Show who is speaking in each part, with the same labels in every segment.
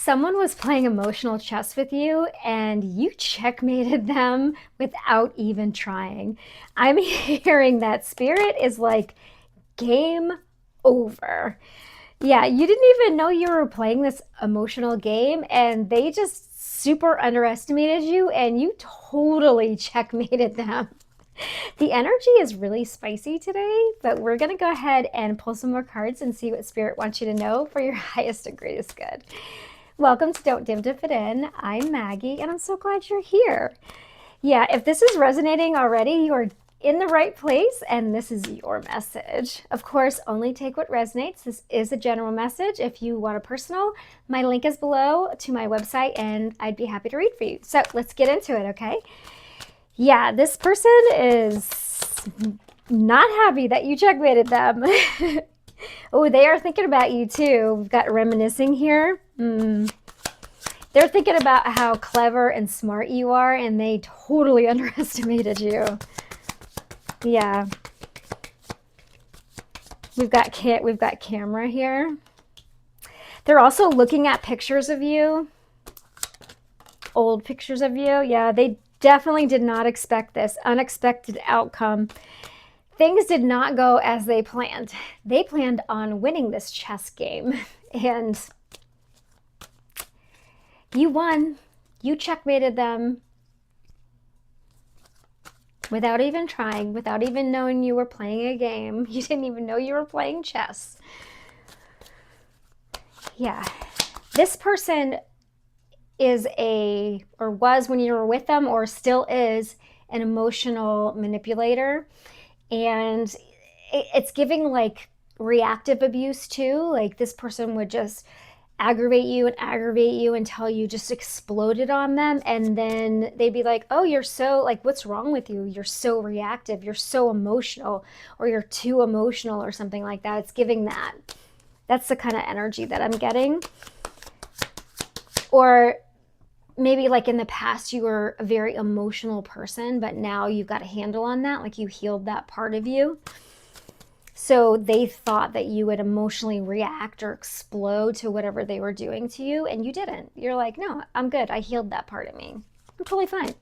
Speaker 1: Someone was playing emotional chess with you and you checkmated them without even trying. I'm hearing that spirit is like game over. Yeah, you didn't even know you were playing this emotional game and they just super underestimated you and you totally checkmated them. The energy is really spicy today, but we're going to go ahead and pull some more cards and see what Spirit wants you to know for your highest and greatest good. Welcome to Don't Dim to Fit In. I'm Maggie, and I'm so glad you're here. Yeah, if this is resonating already, you are in the right place, and this is your message. Of course, only take what resonates. This is a general message. If you want a personal, my link is below to my website, and I'd be happy to read for you. So let's get into it, okay? Yeah, this person is not happy that you checkmated them. Oh, they are thinking about you too. We've got reminiscing here. They're thinking about how clever and smart you are, and they totally underestimated you. Yeah. We've got camera here. They're also looking at pictures of you. Old pictures of you. Yeah, they definitely did not expect this. Unexpected outcome. Things did not go as they planned. They planned on winning this chess game, and you won. You checkmated them without even trying, without even knowing you were playing a game. You didn't even know you were playing chess. Yeah. This person is or was when you were with them, or still is, an emotional manipulator. And it's giving like reactive abuse too. Like this person would just aggravate you until you just exploded on them, and then they'd be like, oh, you're so, like, what's wrong with you? You're so reactive, you're so emotional, or you're too emotional, or something like that. It's giving that. That's the kind of energy that I'm getting. Or maybe like in the past you were a very emotional person, but now you've got a handle on that, like you healed that part of you. So they thought that you would emotionally react or explode to whatever they were doing to you, and you didn't. You're like, no, I'm good. I healed that part of me. I'm totally fine.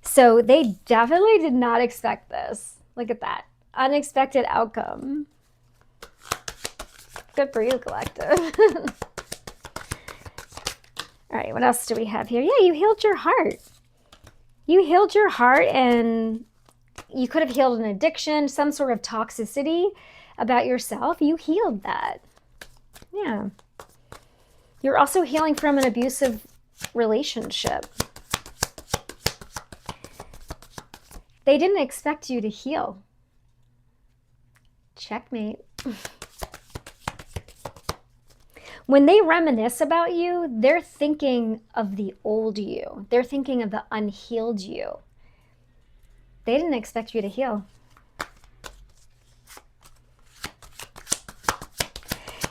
Speaker 1: So they definitely did not expect this. Look at that. Unexpected outcome. Good for you, collective. All right, what else do we have here? Yeah, you healed your heart. You healed your heart, and you could have healed an addiction, some sort of toxicity about yourself. You healed that. Yeah. You're also healing from an abusive relationship. They didn't expect you to heal. Checkmate. When they reminisce about you, they're thinking of the old you. They're thinking of the unhealed you. They didn't expect you to heal.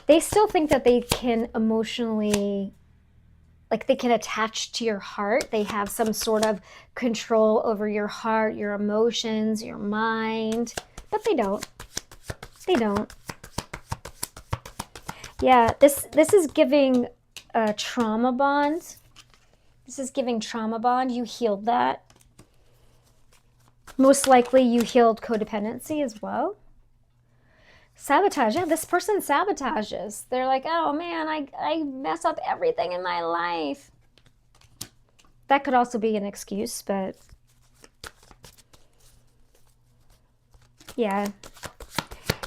Speaker 1: They still think that they can emotionally, like they can attach to your heart. They have some sort of control over your heart, your emotions, your mind, but they don't. They don't. Yeah, this is giving a trauma bond. This is giving trauma bond. You healed that. Most likely you healed codependency as well. Sabotage. Yeah, this person sabotages. They're like, oh man, I mess up everything in my life. That could also be an excuse, but yeah.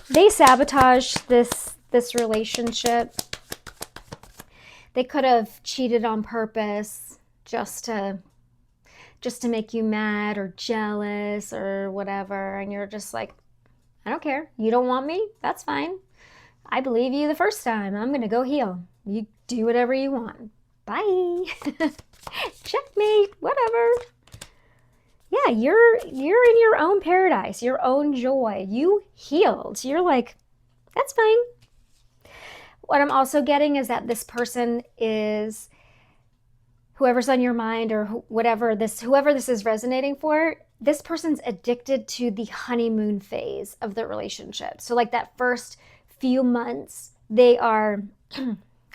Speaker 1: They sabotage this relationship. They could have cheated on purpose just to make you mad or jealous or whatever, and you're just like, I don't care. You don't want me? That's fine. I believe you the first time. I'm going to go heal. You do whatever you want. Bye. Checkmate. Whatever. Yeah, you're in your own paradise, your own joy. You healed. You're like, that's fine. What I'm also getting is that this person is, whoever's on your mind, or whoever this is resonating for, this person's addicted to the honeymoon phase of the relationship. So like that first few months, they are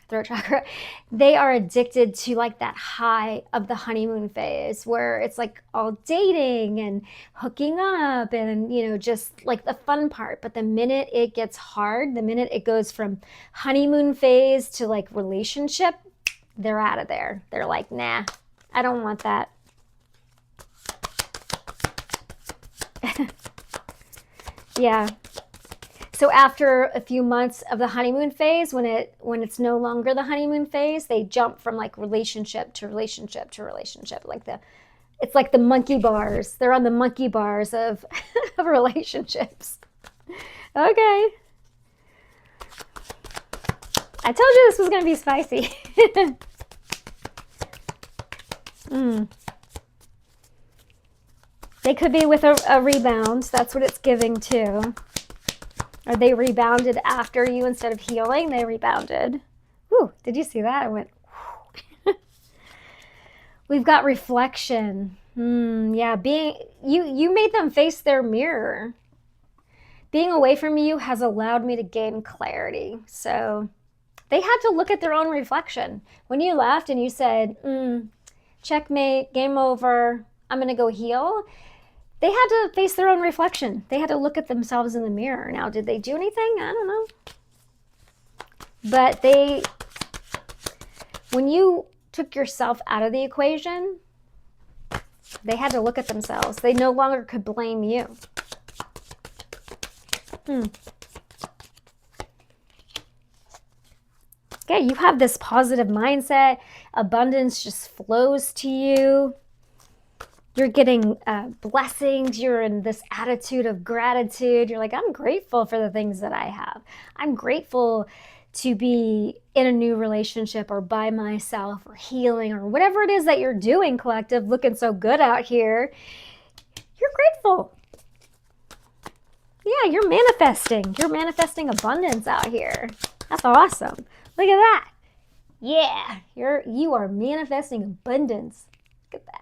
Speaker 1: throat chakra, they are addicted to like that high of the honeymoon phase where it's like all dating and hooking up and, you know, just like the fun part. But the minute it gets hard, the minute it goes from honeymoon phase to like relationship, they're out of there. They're like, nah, I don't want that. Yeah. So after a few months of the honeymoon phase, when it's no longer the honeymoon phase, they jump from like relationship to relationship to relationship. It's like the monkey bars. They're on the monkey bars of, of relationships. Okay. I told you this was going to be spicy. They could be with a rebound. That's what it's giving too. Or they rebounded after you instead of healing. They rebounded. Ooh, did you see that? I went, we've got reflection. Yeah, you made them face their mirror. Being away from you has allowed me to gain clarity. So they had to look at their own reflection. When you left and you said, checkmate, game over, I'm going to go heal, they had to face their own reflection. They had to look at themselves in the mirror. Now, did they do anything? I don't know. But when you took yourself out of the equation, they had to look at themselves. They no longer could blame you. Okay, you have this positive mindset. Abundance just flows to you. You're getting blessings. You're in this attitude of gratitude. You're like, I'm grateful for the things that I have. I'm grateful to be in a new relationship or by myself or healing or whatever it is that you're doing, collective, looking so good out here. You're grateful. Yeah, you're manifesting. You're manifesting abundance out here. That's awesome. Look at that. Yeah, you are manifesting abundance. Look at that.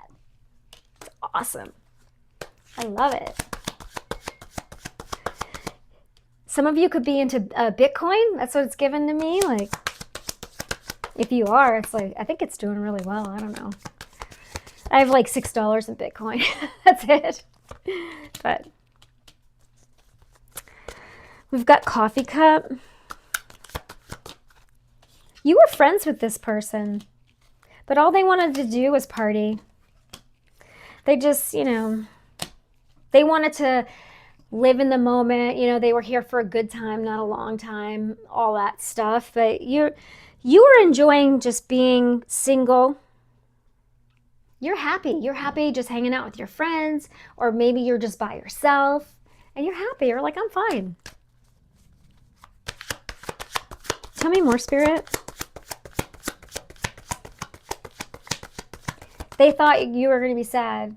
Speaker 1: Awesome. I love it. Some of you could be into Bitcoin. That's what it's given to me. Like, if you are, it's like, I think it's doing really well. I don't know. I have like $6 in Bitcoin. That's it. But we've got coffee cup. You were friends with this person, but all they wanted to do was party. They just, you know, they wanted to live in the moment. You know, they were here for a good time, not a long time, all that stuff. But you were enjoying just being single. You're happy. You're happy just hanging out with your friends, or maybe you're just by yourself and you're happy. You're like, I'm fine. Tell me more, Spirit. They thought you were going to be sad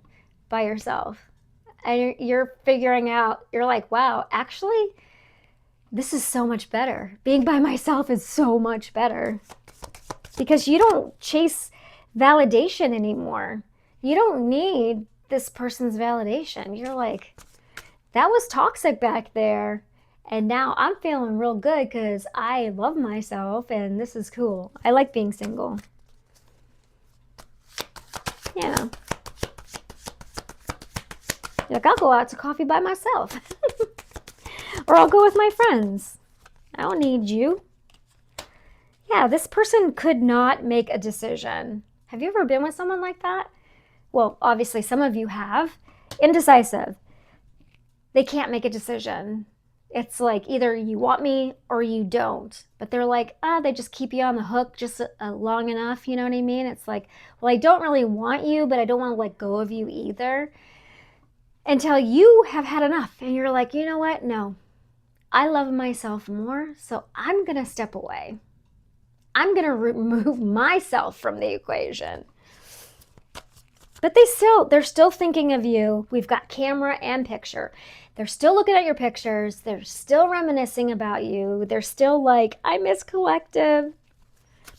Speaker 1: by yourself. And you're figuring out, you're like, wow, actually, this is so much better. Being by myself is so much better. Because you don't chase validation anymore. You don't need this person's validation. You're like, that was toxic back there. And now I'm feeling real good because I love myself and this is cool. I like being single. Yeah. Like, I'll go out to coffee by myself. Or I'll go with my friends. I don't need you. Yeah, this person could not make a decision. Have you ever been with someone like that? Well, obviously some of you have. Indecisive. They can't make a decision. It's like either you want me or you don't. But they're like, they just keep you on the hook just long enough, you know what I mean? It's like, well, I don't really want you, but I don't want to let go of you either. Until you have had enough and you're like, you know what? No, I love myself more, so I'm going to step away. I'm going to remove myself from the equation. But they're still thinking of you. We've got camera and picture. They're still looking at your pictures. They're still reminiscing about you. They're still like, I miss collective.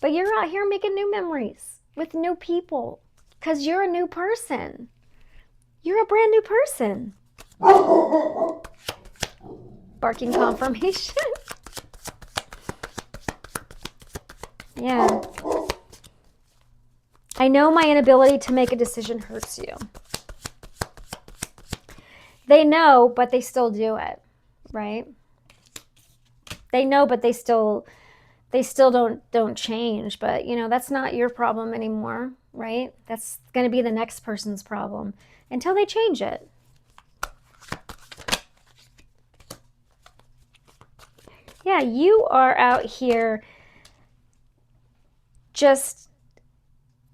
Speaker 1: But you're out here making new memories with new people because you're a new person. You're a brand new person. Barking confirmation. Yeah. I know my inability to make a decision hurts you. They know, but they still do it, right? They know, but they still don't change. But that's not your problem anymore, right? That's going to be the next person's problem until they change it. Yeah, you are out here just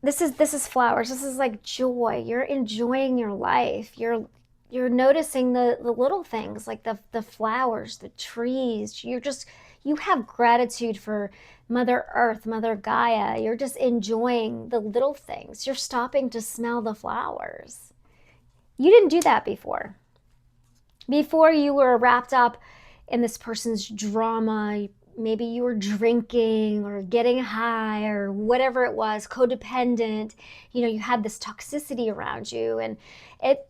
Speaker 1: this is flowers. This is like joy. You're enjoying your life. You're noticing the little things like the flowers, the trees. You have gratitude for Mother Earth, Mother Gaia. You're just enjoying the little things. You're stopping to smell the flowers. You didn't do that before. Before you were wrapped up in this person's drama. Maybe you were drinking or getting high or whatever it was, codependent. You had this toxicity around you, and it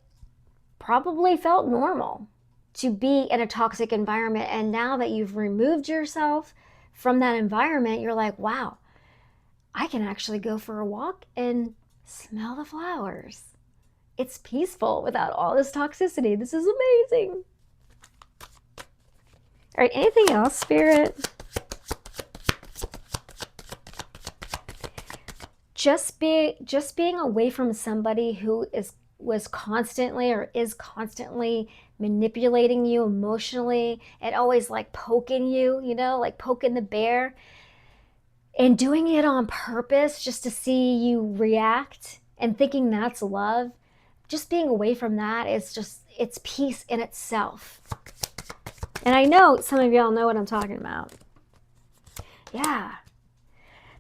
Speaker 1: probably felt normal to be in a toxic environment. And now that you've removed yourself from that environment, you're like, wow, I can actually go for a walk and smell the flowers. It's peaceful without all this toxicity. This is amazing. All right, anything else, Spirit? Just being away from somebody who was constantly or is constantly manipulating you emotionally and always like poking you, like poking the bear, and doing it on purpose just to see you react and thinking that's love. Just being away from that is it's peace in itself. And I know some of y'all know what I'm talking about. Yeah.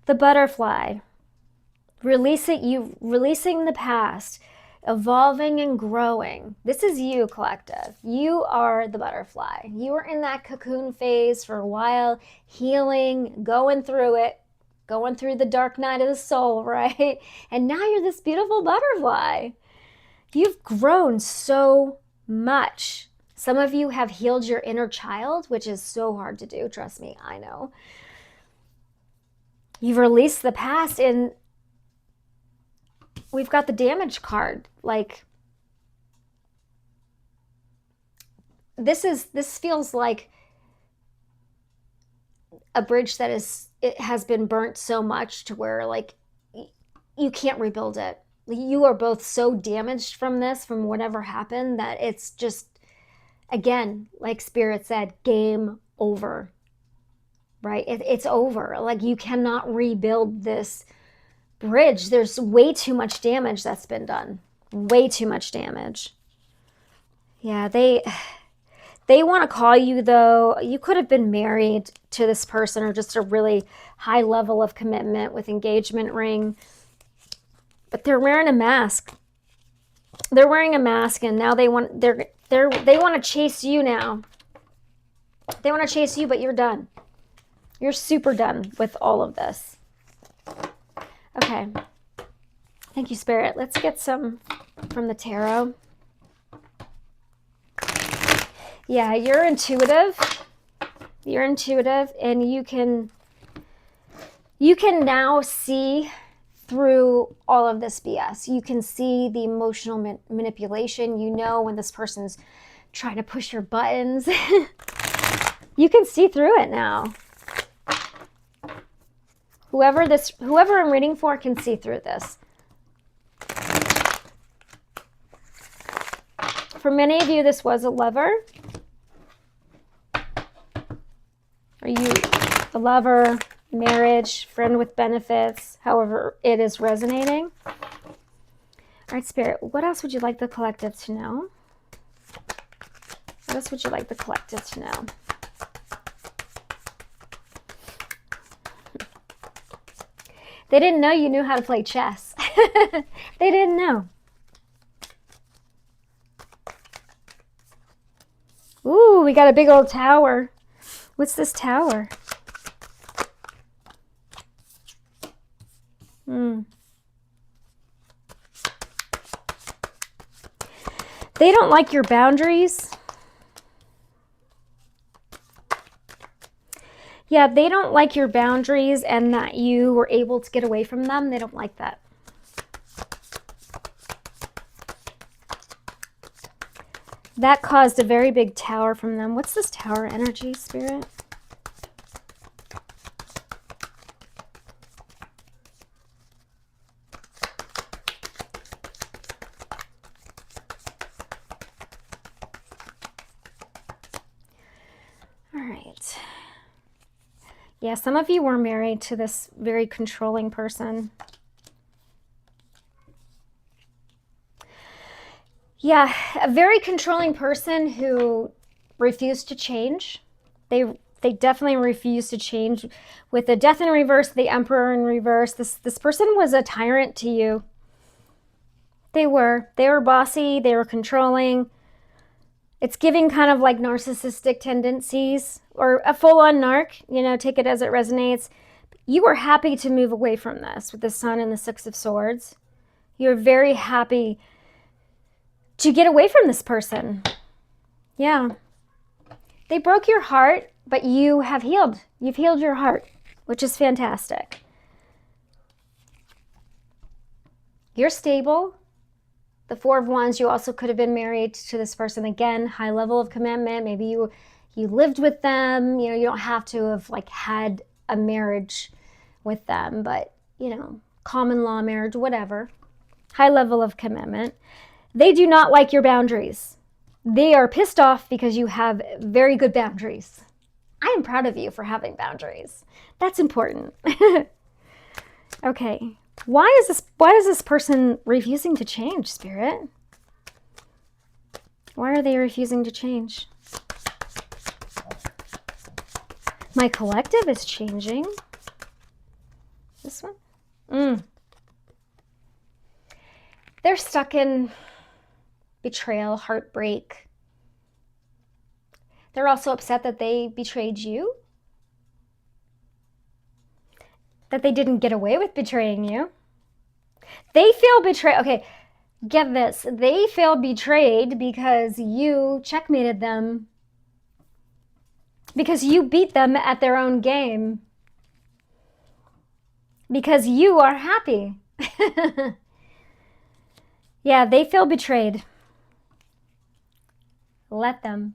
Speaker 1: The butterfly. Releasing the past, evolving and growing. This is you, collective. You are the butterfly. You were in that cocoon phase for a while, healing, going through it, going through the dark night of the soul, right? And now you're this beautiful butterfly. You've grown so much. Some of you have healed your inner child, which is so hard to do. Trust me, I know. You've released the past, and we've got the damage card. Like, this feels like a bridge that it has been burnt so much to where like you can't rebuild it. You are both so damaged from whatever happened, that it's just, again, like Spirit said, game over, right? It's over. Like, you cannot rebuild this bridge. There's way too much damage that's been done. Way too much damage. Yeah, they want to call you, though. You could have been married to this person, or just a really high level of commitment with engagement ring. But they're wearing a mask. They're wearing a mask, and now they want to chase you now. They want to chase you, but you're done. You're super done with all of this. Okay. Thank you, Spirit. Let's get some from the tarot. Yeah, you're intuitive. You're intuitive, and you can now see through all of this BS. You can see the emotional manipulation. You know when this person's trying to push your buttons. You can see through it now. Whoever I'm reading for can see through this. For many of you, this was a lover. Are you a lover, marriage, friend with benefits, however it is resonating? All right, Spirit, what else would you like the collective to know? What else would you like the collective to know? They didn't know you knew how to play chess. They didn't know. Ooh, we got a big old tower. What's this tower? They don't like your boundaries. Yeah, they don't like your boundaries and that you were able to get away from them. They don't like that. That caused a very big tower from them. What's this tower energy, Spirit? All right. Yeah, some of you were married to this very controlling person. Yeah, a very controlling person who refused to change. They definitely refused to change. With the Death in reverse, the Emperor in reverse, this person was a tyrant to you. They were bossy, they were controlling. It's giving kind of like narcissistic tendencies or a full-on narc, you know, take it as it resonates. You were happy to move away from this with the Sun and the Six of Swords. You're very happy to get away from this person. Yeah. They broke your heart, but you have healed. You've healed your heart, which is fantastic. You're stable. The Four of Wands, you also could have been married to this person. Again, high level of commitment. Maybe you lived with them. You know, you don't have to have like had a marriage with them, but you know, common law marriage, whatever. High level of commitment. They do not like your boundaries. They are pissed off because you have very good boundaries. I am proud of you for having boundaries. That's important. Okay. Why is this person refusing to change, Spirit? Why are they refusing to change? My collective is changing. This one? They're stuck in betrayal, heartbreak. They're also upset that they betrayed you. That they didn't get away with betraying you. They feel betrayed. Okay, get this. They feel betrayed because you checkmated them. Because you beat them at their own game. Because you are happy. Yeah, they feel betrayed. Let them.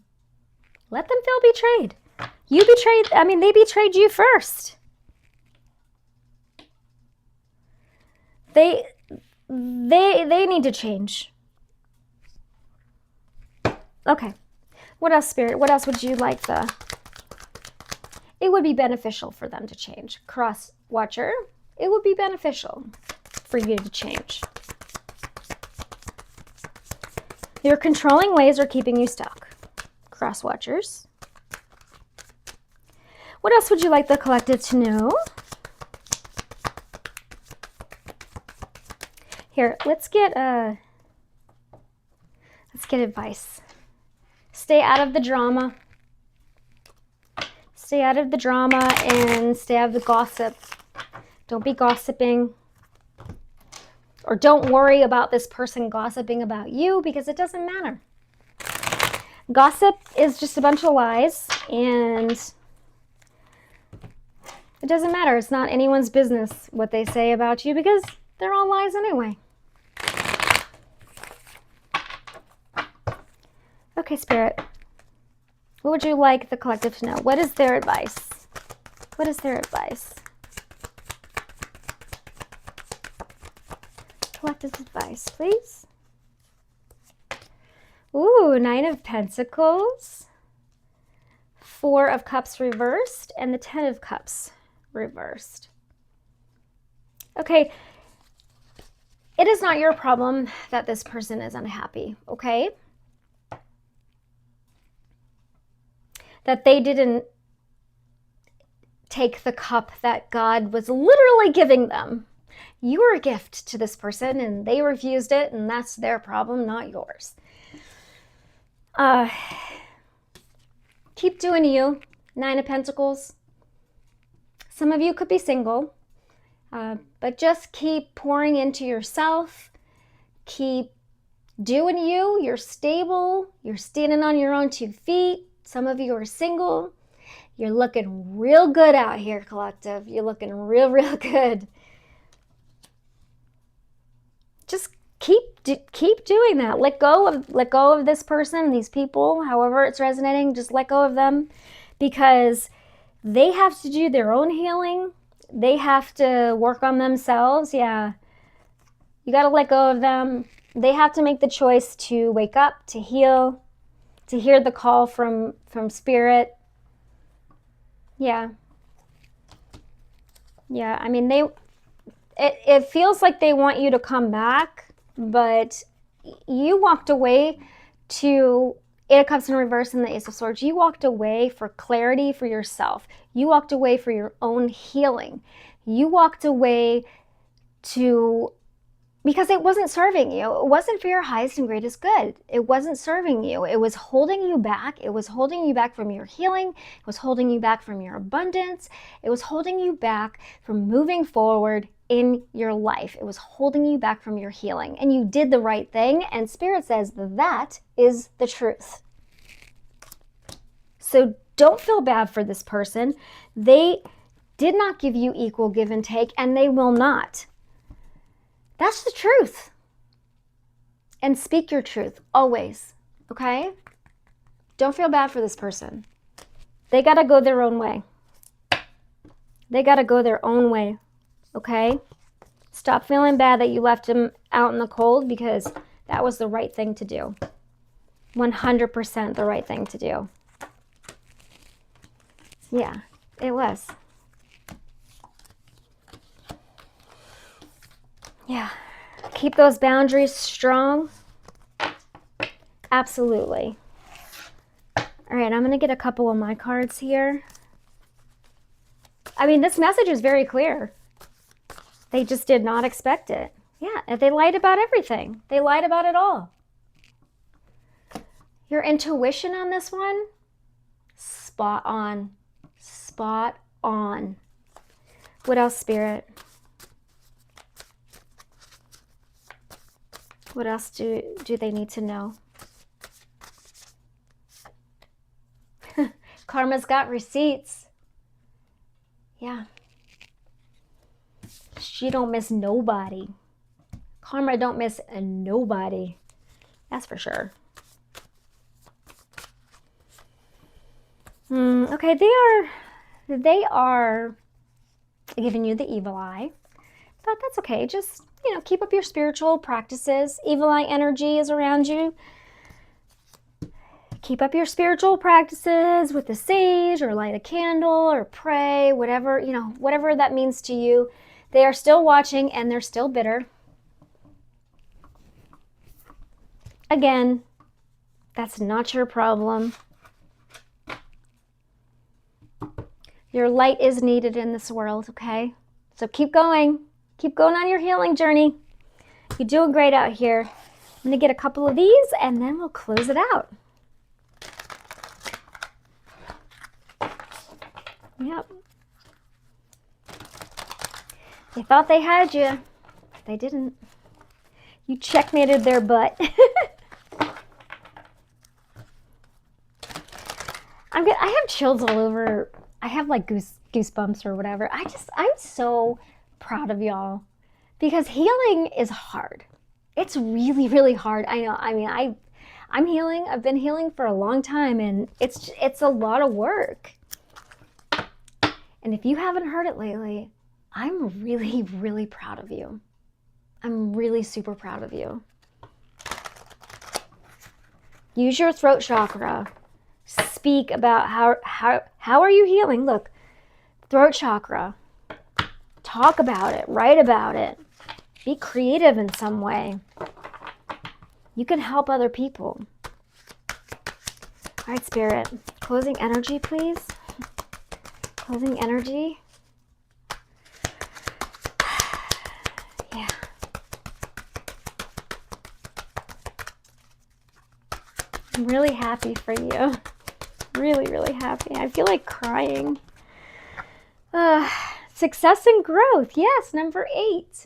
Speaker 1: Let them feel betrayed. They betrayed you first. They need to change. Okay. What else, Spirit? What else would you like it would be beneficial for them to change. Cross Watcher, it would be beneficial for you to change. Your controlling ways are keeping you stuck. Cross Watchers. What else would you like the collective to know? Here, let's get advice. Stay out of the drama. Stay out of the drama and stay out of the gossip. Don't be gossiping. Or don't worry about this person gossiping about you because it doesn't matter. Gossip is just a bunch of lies and it doesn't matter. It's not anyone's business what they say about you because they're all lies anyway. Okay, Spirit. What would you like the collective to know? What is their advice? What is their advice? Collective advice, please. Ooh, Nine of Pentacles. Four of Cups reversed and the Ten of Cups reversed. Okay. It is not your problem that this person is unhappy, okay? That they didn't take the cup that God was literally giving them. You were a gift to this person and they refused it, and that's their problem, not yours. Keep doing you. Nine of Pentacles. Some of you could be single, but just keep pouring into yourself. Keep doing you. You're stable. You're standing on your own 2 feet. Some of you are single. You're looking real good out here, collective. You're looking real, real good. Just keep doing that. Let go of this person, these people, however it's resonating. Just let go of them, because they have to do their own healing. They have to work on themselves. Yeah, you got to let go of them. They have to make the choice to wake up, to heal, to hear the call from spirit. Yeah. Yeah, I mean, it feels like they want you to come back, but you walked away to Eight of Cups in reverse and the Ace of Swords. You walked away for clarity for yourself. You walked away for your own healing. You walked away because it wasn't serving you. It wasn't for your highest and greatest good. It wasn't serving you. It was holding you back. It was holding you back from your healing. It was holding you back from your abundance. It was holding you back from moving forward in your life. It was holding you back from your healing. And you did the right thing. And Spirit says that is the truth. So don't feel bad for this person. They did not give you equal give and take, and they will not. That's the truth. And speak your truth always, okay? Don't feel bad for this person. They got to go their own way. They got to go their own way, okay? Stop feeling bad that you left them out in the cold, because that was the right thing to do. 100% the right thing to do. Yeah, it was. Yeah, keep those boundaries strong. Absolutely. All right, I'm going to get a couple of my cards here. I mean, this message is very clear. They just did not expect it. Yeah, they lied about everything. They lied about it all. Your intuition on this one, spot on. Spot on. What else, Spirit? What else do they need to know? Karma's got receipts. Yeah. She don't miss nobody. Karma don't miss nobody. That's for sure. Okay, they are giving you the evil eye. But that's okay. Just, keep up your spiritual practices. Evil eye energy is around you. Keep up your spiritual practices with the sage, or light a candle, or pray, whatever, whatever that means to you. They are still watching, and they're still bitter. Again, that's not your problem. Your light is needed in this world, okay? So keep going. Keep going on your healing journey. You're doing great out here. I'm going to get a couple of these, and then we'll close it out. Yep. They thought they had you. They didn't. You checkmated their butt. I have chills all over. I have like goosebumps or whatever. I'm so proud of y'all, because healing is hard. It's really, really hard. I know. I mean, I'm healing. I've been healing for a long time, and it's a lot of work. And if you haven't heard it lately, I'm really, really proud of you. I'm really super proud of you. Use your throat chakra. Speak about how are you healing? Look, throat chakra. Talk about it. Write about it. Be creative in some way. You can help other people. All right, Spirit. Closing energy, please. Closing energy. Yeah. I'm really happy for you. Really, really happy. I feel like crying. Success and growth. Yes, number 8.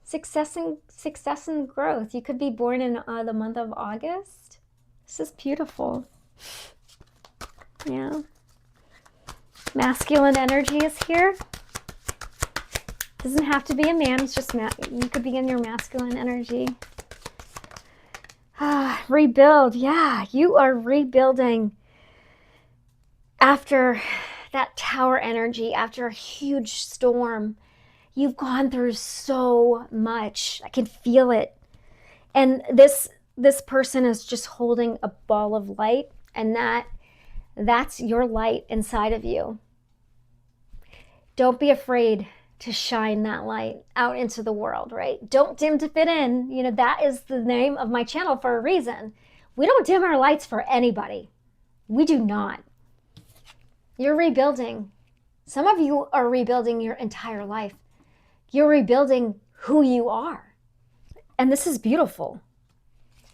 Speaker 1: Success and growth. You could be born in the month of August. This is beautiful. Yeah. Masculine energy is here. Doesn't have to be a man. It's just you could be in your masculine energy. Rebuild. Yeah, you are rebuilding after that tower energy, after a huge storm. You've gone through so much. I can feel it. And this person is just holding a ball of light, and that's your light inside of you. Don't be afraid to shine that light out into the world, right? Don't dim to fit in. You know, that is the name of my channel for a reason. We don't dim our lights for anybody. We do not. You're rebuilding. Some of you are rebuilding your entire life. You're rebuilding who you are. And this is beautiful.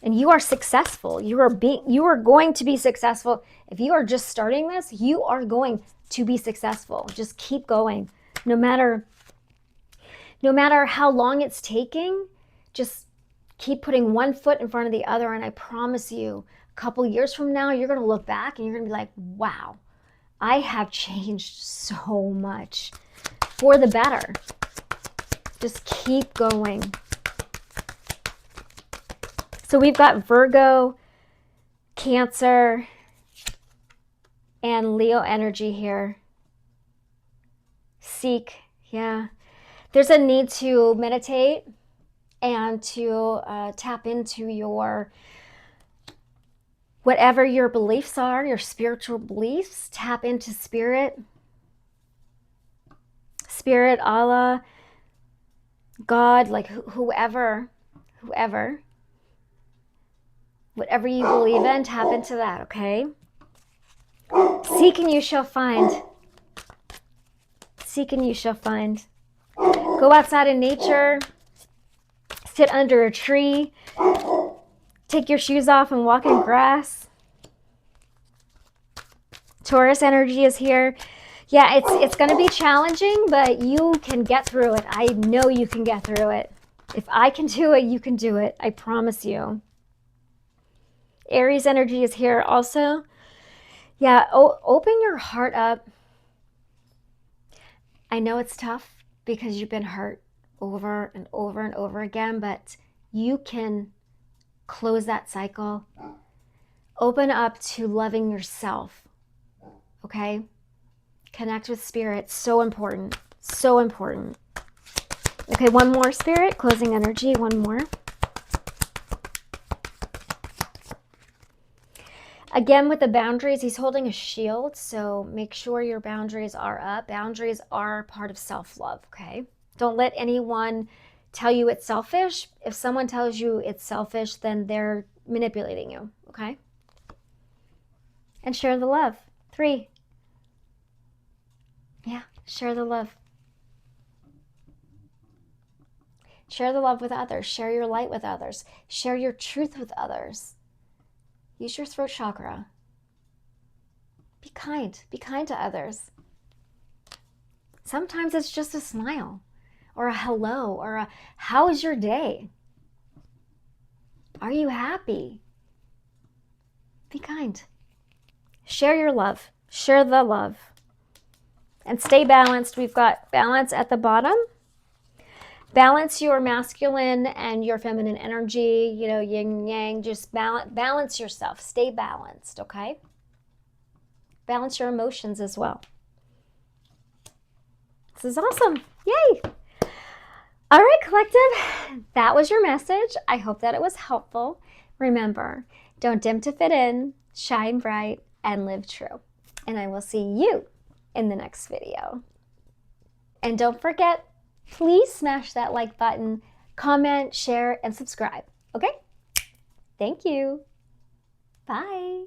Speaker 1: And you are successful. You are going to be successful. If you are just starting this, you are going to be successful. Just keep going. No matter how long it's taking, just keep putting one foot in front of the other. And I promise you, a couple years from now, you're going to look back and you're going to be like, wow, I have changed so much for the better. Just keep going. So we've got Virgo, Cancer, and Leo energy here. Seek, yeah. There's a need to meditate and to tap into your, whatever your beliefs are, your spiritual beliefs. Tap into spirit, Allah, God, like whoever, whatever you believe in, tap into that, okay? Seek and you shall find. Seek and you shall find. Go outside in nature. Sit under a tree. Take your shoes off and walk in grass. Taurus energy is here. Yeah, it's going to be challenging, but you can get through it. I know you can get through it. If I can do it, you can do it. I promise you. Aries energy is here also. Yeah, open your heart up. I know it's tough because you've been hurt over and over and over again, but you can close that cycle. Open up to loving yourself, okay? Connect with spirit, so important, so important. Okay, one more, spirit, closing energy, one more. Again, with the boundaries, he's holding a shield, so make sure your boundaries are up. Boundaries are part of self-love, okay? Don't let anyone tell you it's selfish. If someone tells you it's selfish, then they're manipulating you, okay? And share the love. 3. Yeah, share the love. Share the love with others. Share your light with others. Share your truth with others. Use your throat chakra. Be kind. Be kind to others. Sometimes it's just a smile or a hello or a how is your day? Are you happy? Be kind. Share your love. Share the love. And stay balanced. We've got balance at the bottom. Balance your masculine and your feminine energy, you know, yin yang, just balance yourself. Stay balanced, okay? Balance your emotions as well. This is awesome. Yay! All right, collective, that was your message. I hope that it was helpful. Remember, don't dim to fit in, shine bright, and live true. And I will see you in the next video. And don't forget, please smash that like button, comment, share, and subscribe. Okay? Thank you. Bye.